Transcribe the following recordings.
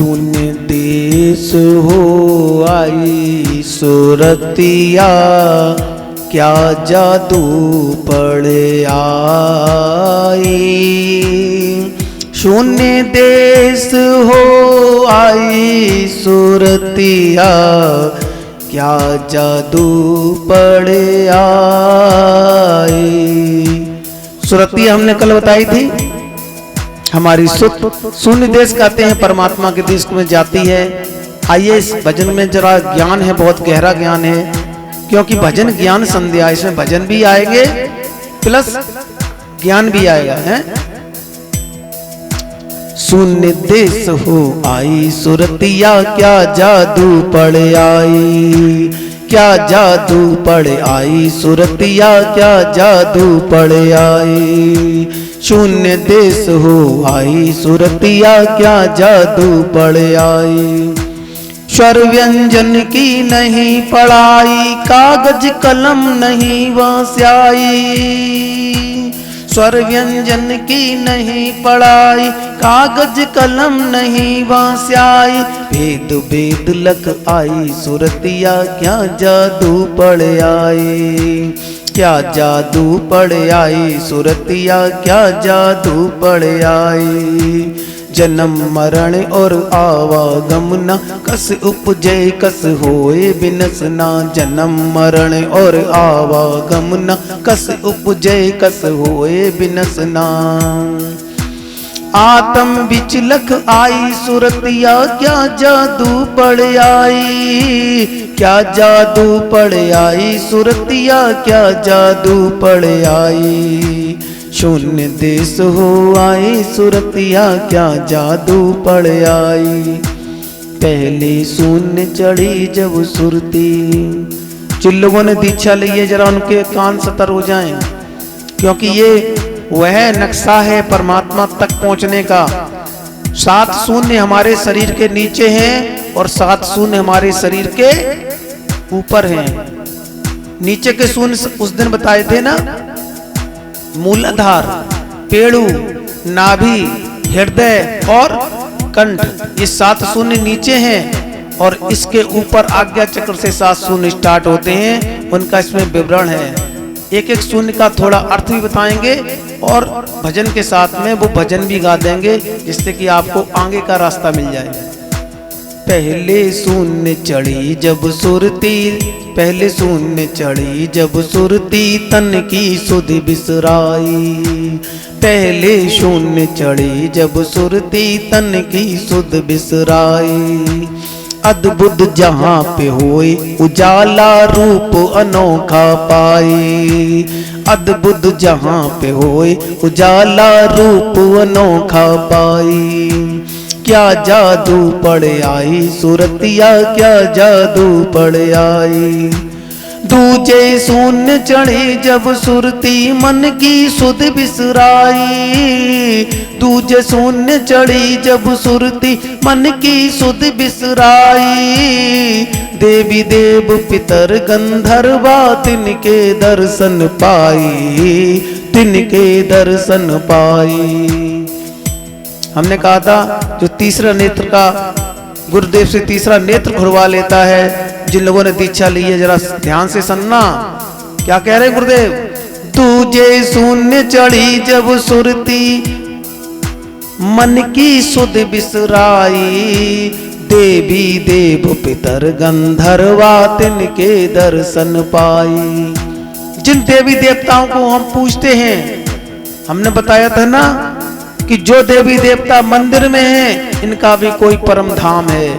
शून्य देश हो आई सुरतिया, क्या जादू पड़े आई। शून्य देश हो आई सुरतिया, क्या जादू पड़े आई। सुरतिया हमने कल बताई थी, हमारी शून्य देश कहते हैं परमात्मा के देश में जाती है। आइए इस भजन में जरा ज्ञान है, बहुत गहरा ज्ञान है, क्योंकि भजन ज्ञान संध्या, इसमें भजन भी आएंगे प्लस ज्ञान भी आएगा है। शून्य देश हो आई सुरतिया, क्या जादू पड़ आई, क्या जादू पड़ आई सुरतिया, क्या जादू पड़ आई। शून्य देश हो आई सुरतिया, क्या जादू पड़ आई। स्वर व्यंजन की नहीं पढ़ाई, कागज कलम नहीं वास्याई। स्वर व्यंजन की नहीं पढ़ाई, कागज कलम नहीं वास्याई। भेद भेद लख आई सुरतिया, क्या जादू पड़ आई, क्या जादू पड़ आई सुरतिया, क्या जादू पड़ आई। जन्म मरण और आवागमना, कस उपजे कस होए बिनसना। जन्म मरण और आवागमना, कस उपजे कस होए बिनसना। आत्म विचलख आई सुरतिया, क्या जादू पड़ आई, क्या जादू पड़ आई सुरतिया, क्या जादू पड़ आई। शून्य देश हो आई सुरतिया, क्या जादू पड़ आई। पहले शून्य चढ़ी जब सुरती। जिन लोगों ने दीक्षा ली है जरा उनके कान सतर हो जाएं, क्योंकि ये वह नक्शा है परमात्मा तक पहुंचने का। 7 शून्य हमारे शरीर के नीचे हैं और 7 शून्य हमारे शरीर के ऊपर हैं। नीचे के शून्य उस दिन बताए थे ना, मूलाधार, पेड़ू, नाभि, हृदय और कंठ, ये 7 शून्य नीचे हैं और इसके ऊपर आज्ञा चक्र से 7 शून्य स्टार्ट होते हैं। उनका इसमें विवरण है, एक एक शून्य का थोड़ा अर्थ भी बताएंगे और भजन के साथ में वो भजन भी गा देंगे, जिससे कि आपको आगे का रास्ता मिल जाए। पहले शून्य चढ़ी जब सुरती, पहले शून्य चढ़ी जब सुरती, तन की सुध बिसराई। पहले शून्य चढ़ी जब सुरती, तन की सुध बिसराई। अद्भुत जहाँ पे होए उजाला, रूप अनोखा पाई। अद्भुत जहाँ पे होए उजाला, रूप अनोखा पाई। क्या जादू पड़ आई सुरतिया, क्या जादू पड़ आई। दूजे शून्य चढ़ी जब सुरती, मन की सुध बिसराई। दूजे शून्य चढ़ी जब सुरती, मन की सुध बिसराई। देवी देव पितर गंधर्वा, तिनके दर्शन पाई, तिनके दर्शन पाई। हमने कहा था जो तीसरा नेत्र का गुरुदेव से तीसरा नेत्र खुलवा लेता है, जिन लोगों ने दीक्षा ली है जरा ध्यान से सुनना क्या कह रहे गुरुदेव। तुझे शून्य चढ़ी जब सुरती, मन की सुध बिसराई। देवी देव पितर गंधर्वा, तिनके दर्शन पाई। जिन देवी देवताओं को हम पूजते हैं, हमने बताया था ना कि जो देवी देवता मंदिर में हैं, इनका भी कोई परम धाम है।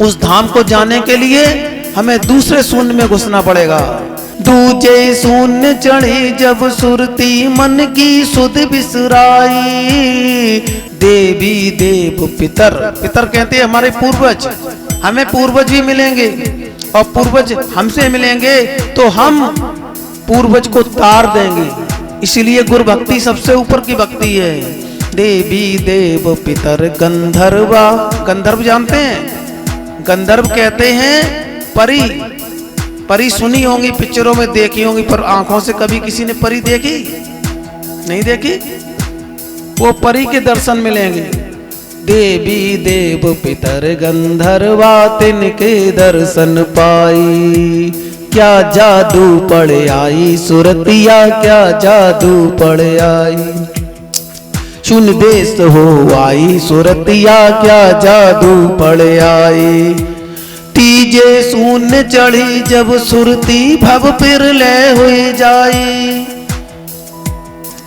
उस धाम को जाने के लिए हमें दूसरे शून्य में घुसना पड़ेगा। दूजे शून्य चढ़ी जब सुरती, मन की सुध बिसराई। देवी देव पितर, पितर कहते हैं हमारे पूर्वज, हमें पूर्वज भी मिलेंगे और पूर्वज हमसे मिलेंगे तो हम पूर्वज को तार देंगे। इसीलिए गुरु भक्ति सबसे ऊपर की भक्ति है। देवी देव पितर गंधर्वा, गंधर्व जानते हैं, गंधर्व कहते हैं परी। परी सुनी होंगी, पिक्चरों में देखी होंगी, पर आंखों से कभी किसी ने परी देखी नहीं देखी। वो परी के दर्शन मिलेंगे। देवी देव पितर गंधर्वा तिनके दर्शन पाई। क्या जादू पड़ आई सुरतिया, क्या जादू पड़ आई। शून्य देश हो आई सुरतिया, क्या जादू पड़ आई। तीजे शून्य चढ़ी जब सुरती भव फिर लय हो जाई।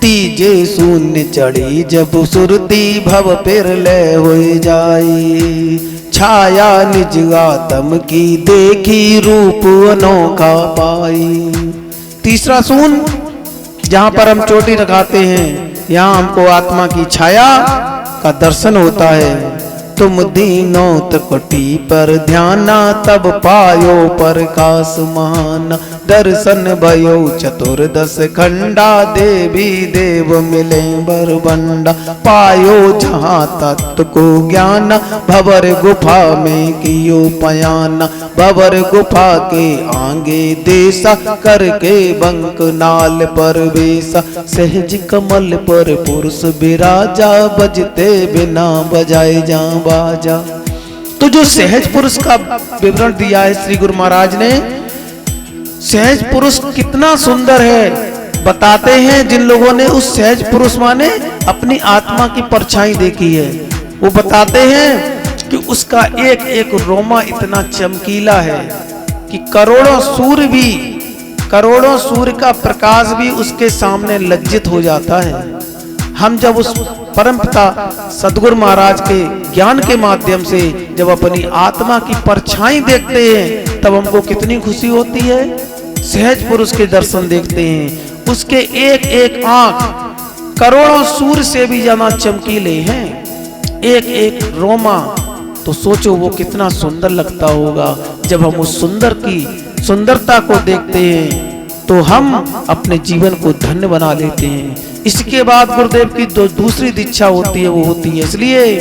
तीजे शून्य चढ़ी जब सुरती भव फिर लय हो जाई। छाया निज आत्म की देखी रूप अनोखा पाई। तीसरा शून्य जहां पर हम चोटी लगाते हैं, यहाँ हमको आत्मा की छाया का दर्शन होता है। तुम दीनों त्रिकुटी पर ध्याना, तब पायो प्रकाश महाना। दर्शन भयो चतुर्दश खंडा, देवी देव मिले बरबंडा। पायो जहाँ तत्व को ज्ञान, भवर गुफा में कियो पयाना। भवर गुफा के आगे देसा, करके बंक नाल पर बेसा। सहज कमल पर पुरुष विराजा, बजते बिना बजाए जा बाजा। तो जो सहज पुरुष का विवरण दिया है श्री गुरु महाराज ने, सहज पुरुष कितना सुंदर है बताते हैं। जिन लोगों ने उस सहज पुरुष माने अपनी आत्मा की परछाई देखी है, वो बताते हैं कि उसका एक एक रोमा इतना चमकीला है कि करोड़ों सूर्य का प्रकाश भी उसके सामने लज्जित हो जाता है। हम जब उस परमपिता सद्गुरु महाराज के ज्ञान के माध्यम से जब अपनी आत्मा की परछाई देखते हैं, तब हमको कितनी खुशी होती है। सहज पुरुष के दर्शन देखते हैं, उसके एक एक आंख करोड़ों सूर्य से भी ज्यादा चमकीले हैं, एक एक रोमा। तो सोचो वो कितना सुंदर लगता होगा। जब हम उस सुंदरता को देखते हैं तो हम अपने जीवन को धन्य बना लेते हैं। इसके बाद गुरुदेव की दूसरी दीक्षा होती है, वो होती है इसलिए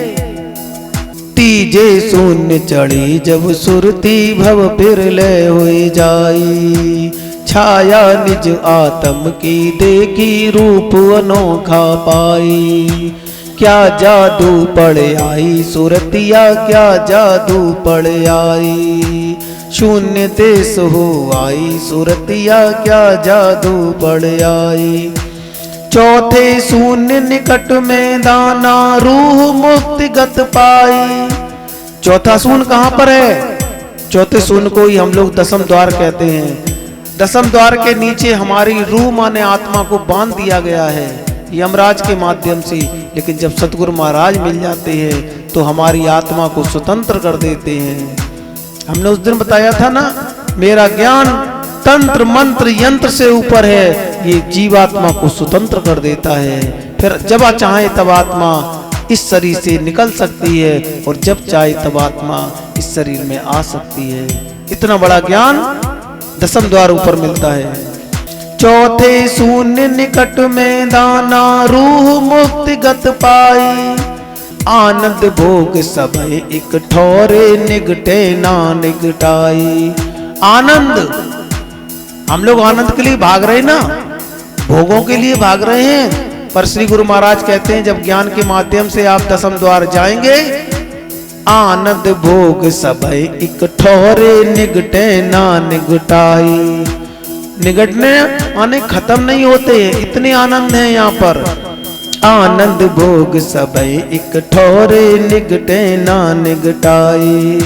तीजे शून्य चढ़ी जब सुरती भव फिर लय हो जाई। छाया निज आत्म की देखी रूप अनोखा पाई। क्या जादू पड़ आई सुरतिया, क्या जादू पड़ आई। शून्य देश हो आई सुरतिया, क्या जादू पड़ आई। चौथे शून्य निकट में दाना, रूह मुक्ति गत पाई। चौथा शून्य कहाँ पर है? चौथे शून्य को ही हम लोग दसम द्वार कहते हैं। दसम द्वार के नीचे हमारी रूह माने आत्मा को बांध दिया गया है यमराज के माध्यम से। लेकिन जब सतगुरु महाराज मिल जाते हैं तो हमारी आत्मा को स्वतंत्र कर देते हैं। हमने उस दिन बताया था ना, मेरा ज्ञान तंत्र मंत्र यंत्र से ऊपर है, ये जीवात्मा को स्वतंत्र कर देता है। फिर जब चाहे तब आत्मा इस शरीर से निकल सकती है और जब चाहे तब आत्मा इस शरीर में आ सकती है। इतना बड़ा ज्ञान दसम द्वार ऊपर मिलता है। चौथे शून्य निकट में दाना, रूह मुक्ति गत पाई। आनंद भोग सब एक ठौरे, निगटे ना निगटाई। आनंद, हम लोग आनंद के लिए भाग रहे ना, भोगों के लिए भाग रहे हैं। पर श्री गुरु महाराज कहते हैं जब ज्ञान के माध्यम से आप दसम द्वार जाएंगे, आनंद भोग सब एक ठौरे, निगटे ना निगटाई। निगटने माने खत्म नहीं होते, इतने आनंद है यहाँ पर। आनंद भोग सब एक ठौरे, निगटे ना निगटाई।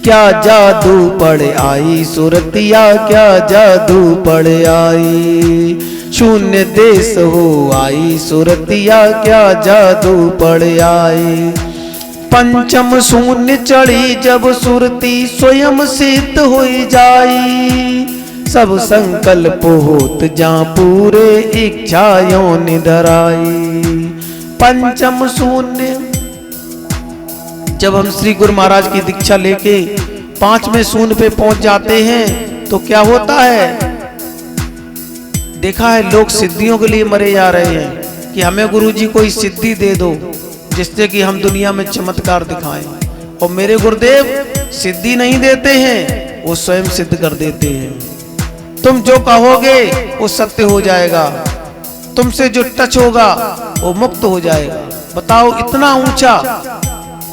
क्या जादू पड़ आई सुरतिया, क्या जादू पड़ आई। शून्य देश हो आई सुरतिया, क्या जादू पड़ आई। पंचम शून्य चढ़ी जब सुरती, स्वयं सिद्ध हो जाई। सब संकल्प होत जा पूरे, इच्छाओं निधराई। पंचम शून्य, जब हम श्री गुरु महाराज की दीक्षा लेके 5वें शून्य पे पहुंच जाते हैं तो क्या होता है? देखा है लोग सिद्धियों के लिए मरे जा रहे हैं कि हमें गुरुजी कोई सिद्धि दे दो जिससे कि हम दुनिया में चमत्कार दिखाएं। और मेरे गुरुदेव सिद्धि नहीं देते हैं, वो स्वयं सिद्ध कर देते हैं। तुम जो कहोगे वो सत्य हो जाएगा, तुमसे जो टच होगा वो मुक्त हो जाएगा। बताओ, इतना ऊंचा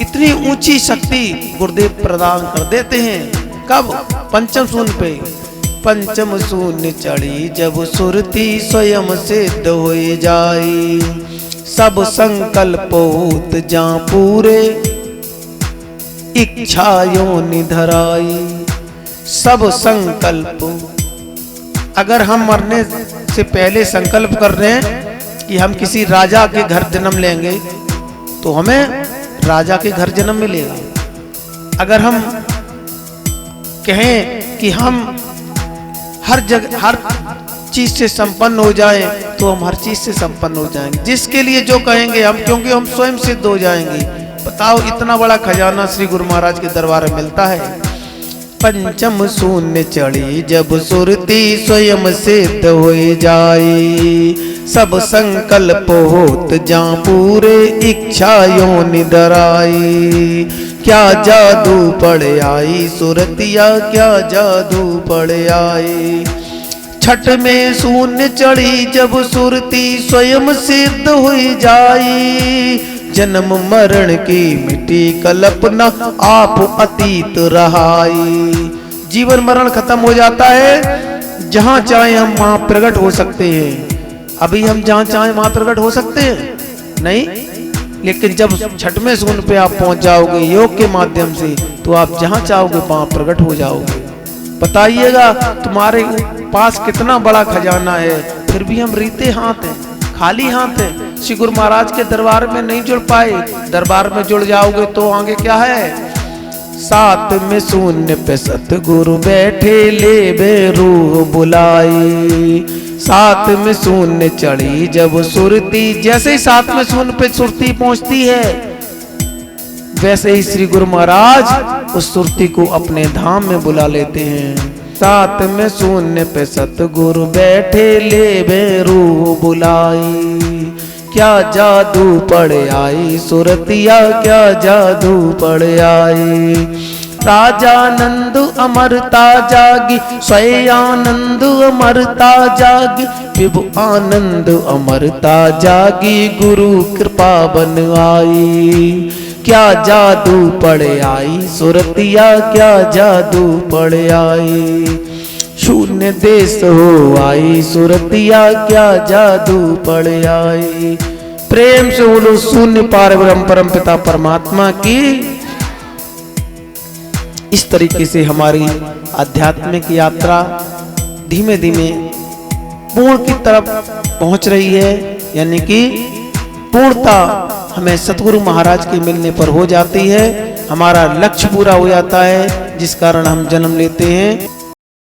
इतनी ऊंची शक्ति गुरुदेव प्रदान कर देते हैं। कब? पंचम शून्य पे। पंचम शून्य चढ़ी जब सुरती स्वयं सिद्ध हो जाई, सब संकल्प होत जा पूरे इच्छायों निधराई। सब संकल्प, अगर हम मरने से पहले संकल्प कर रहे हैं कि हम किसी राजा के घर जन्म लेंगे तो हमें राजा के घर जन्म मिलेगा। अगर हम कहें कि हम हर जगह हर चीज से संपन्न हो जाएं तो हम हर चीज से संपन्न हो जाएंगे। जिसके लिए जो कहेंगे हम, क्योंकि हम स्वयं सिद्ध हो जाएंगे। बताओ, इतना बड़ा खजाना श्री गुरु महाराज के दरबार में मिलता है। पंचम शून्य चढ़ी जब सुरती स्वयं सिद्ध हो जाई, सब संकल्प होत जा पूरे इच्छायों निधराई। क्या जादू पड़ आई सुरतिया, क्या जादू पड़ आई। छठ में शून्य चढ़ी जब सुरती स्वयं सिद्ध हो जाई, जन्म मरण की मिट्टी कल्पना आप अतीत रहाई। जीवन मरण खत्म हो जाता है, जहां चाहे हम वहां प्रकट हो सकते हैं। अभी हम जहां चाहे वहां प्रकट हो सकते हैं नहीं, लेकिन जब छठवें शून्य पे आप पहुंच जाओगे योग के माध्यम से, तो आप जहां चाहोगे वहां प्रकट हो जाओगे। बताइएगा तुम्हारे पास कितना बड़ा खजाना है, फिर भी हम रीते हाथ हैं, खाली हाथ हैं। श्री गुरु महाराज के दरबार में नहीं जुड़ पाए, दरबार में जुड़ जाओगे तो आगे क्या है। सात में शून्य पे सतगुरु बैठे ले बे रूह बुलाई, सात में शून्य चढ़ी जब सुरती। जैसे ही सात में शून्य पे सुरती पहुंचती है, वैसे ही श्री गुरु महाराज उस सुरती को अपने धाम में बुला लेते हैं। सात में शून्य पे सतगुरु बैठे ले बे रूह बुलाई, क्या जादू पड़ आई सुरतिया, क्या जादू पड़ आई। राजानंद अमरता जागी, स्वयं अमरता जागी, विभु आनंद अमरता जागी, गुरु कृपा बन आई। क्या जादू पड़ आई सुरतिया, क्या जादू पड़ आई। शून्य देश हो आई सुरतिया, क्या जादू पड़ आई। प्रेम से बोलो शून्य पार ब्रह्म परम पिता परमात्मा की। इस तरीके से हमारी आध्यात्मिक यात्रा धीमे धीमे पूर्ण की तरफ पहुंच रही है, यानी कि पूर्णता हमें सतगुरु महाराज के मिलने पर हो जाती है। हमारा लक्ष्य पूरा हो जाता है, जिस कारण हम जन्म लेते हैं।